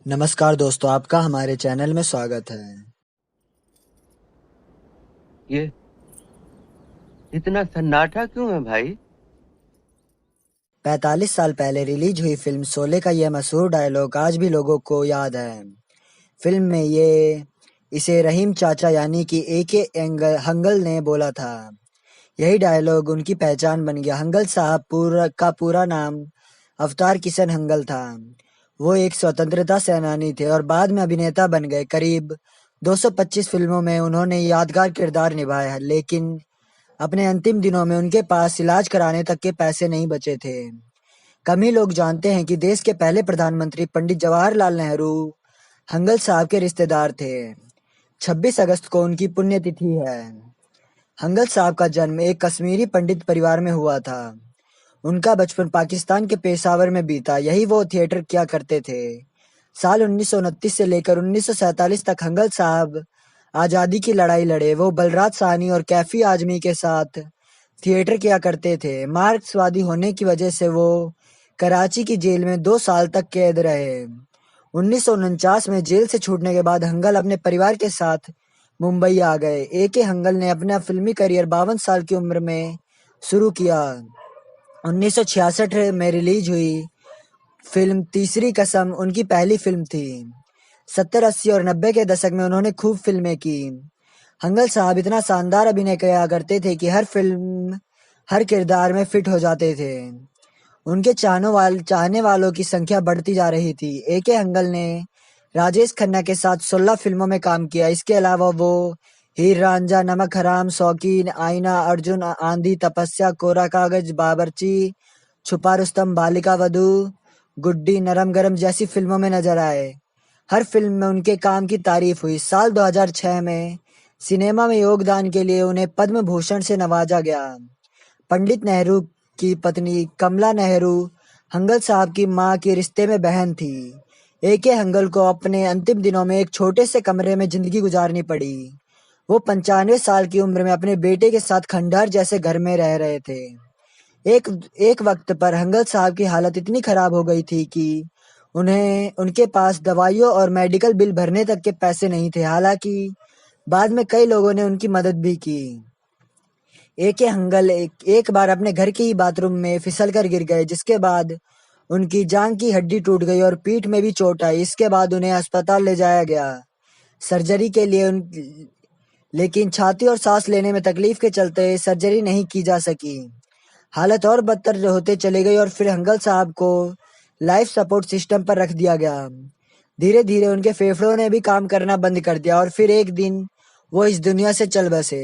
नमस्कार दोस्तों, आपका हमारे चैनल में स्वागत है। ये इतना सन्नाटा क्यों है भाई? 45 साल पहले रिलीज हुई फिल्म शोले का यह मशहूर डायलॉग आज भी लोगों को याद है। फिल्म में इसे रहीम चाचा यानी कि ए.के. हंगल ने बोला था। यही डायलॉग उनकी पहचान बन गया। हंगल साहब का पूरा नाम अवतार किशन हंगल था। वो एक स्वतंत्रता सेनानी थे और बाद में अभिनेता बन गए। करीब 225 फिल्मों में उन्होंने यादगार किरदार निभाए हैं, लेकिन अपने अंतिम दिनों में उनके पास इलाज कराने तक के पैसे नहीं बचे थे। कम ही लोग जानते हैं कि देश के पहले प्रधानमंत्री पंडित जवाहरलाल नेहरू हंगल साहब के रिश्तेदार थे। 26 अगस्त को उनकी पुण्यतिथि है। हंगल साहब का जन्म एक कश्मीरी पंडित परिवार में हुआ था। उनका बचपन पाकिस्तान के पेशावर में बीता। यही वो थिएटर किया करते थे। साल 1929 से लेकर 1947 तक हंगल साहब आज़ादी की लड़ाई लड़े। वो बलराज साहनी और कैफी आजमी के साथ थिएटर किया करते थे। मार्क्सवादी होने की वजह से वो कराची की जेल में 2 साल तक कैद रहे। 1949 में जेल से छूटने के बाद हंगल अपने परिवार के साथ मुंबई आ गए। ए.के. हंगल ने अपना फिल्मी करियर 52 साल की उम्र में शुरू किया। 1966 में रिलीज हुई फिल्म तीसरी कसम उनकी पहली फिल्म थी। 70, 80 और 90 के दशक में उन्होंने खूब फिल्में की। हंगल साहब इतना शानदार अभिनय किया करते थे कि हर फिल्म, हर किरदार में फिट हो जाते थे। उनके चाहने वालों की संख्या बढ़ती जा रही थी। ए.के. हंगल ने राजेश खन्ना के साथ 16 फिल्मों में काम किया। इसके अलावा वो हीर रांझा, नमक हराम, शौकीन, आईना, अर्जुन, आंधी, तपस्या, कोरा कागज, बावर्ची, छुपा रुस्तम, बालिका वधू, गुड्डी, नरम गरम जैसी फिल्मों में नजर आए। हर फिल्म में उनके काम की तारीफ हुई। साल 2006 में सिनेमा में योगदान के लिए उन्हें पद्म भूषण से नवाजा गया। पंडित नेहरू की पत्नी कमला नेहरू हंगल साहब की मां के रिश्ते में बहन थी। ए.के. हंगल को अपने अंतिम दिनों में एक छोटे से कमरे में जिंदगी गुजारनी पड़ी। वो 95 साल की उम्र में अपने बेटे के साथ खंडहर जैसे घर में रह रहे थे। एक एक वक्त पर हंगल साहब की हालत इतनी खराब हो गई थी कि उन्हें उनके पास दवाइयों और मेडिकल बिल भरने तक के पैसे नहीं थे। हालांकि बाद में कई लोगों ने उनकी मदद भी की। ए.के. हंगल एक बार अपने घर के ही बाथरूम में फिसलकर गिर गए, जिसके बाद उनकी जांघ की हड्डी टूट गई और पीठ में भी चोट आई। इसके बाद उन्हें अस्पताल ले जाया गया सर्जरी के लिए, लेकिन छाती और सांस लेने में तकलीफ के चलते सर्जरी नहीं की जा सकी। हालत और बदतर होते चली गई और फिर हंगल साहब को लाइफ सपोर्ट सिस्टम पर रख दिया गया। धीरे धीरे उनके फेफड़ों ने भी काम करना बंद कर दिया और फिर एक दिन वो इस दुनिया से चल बसे।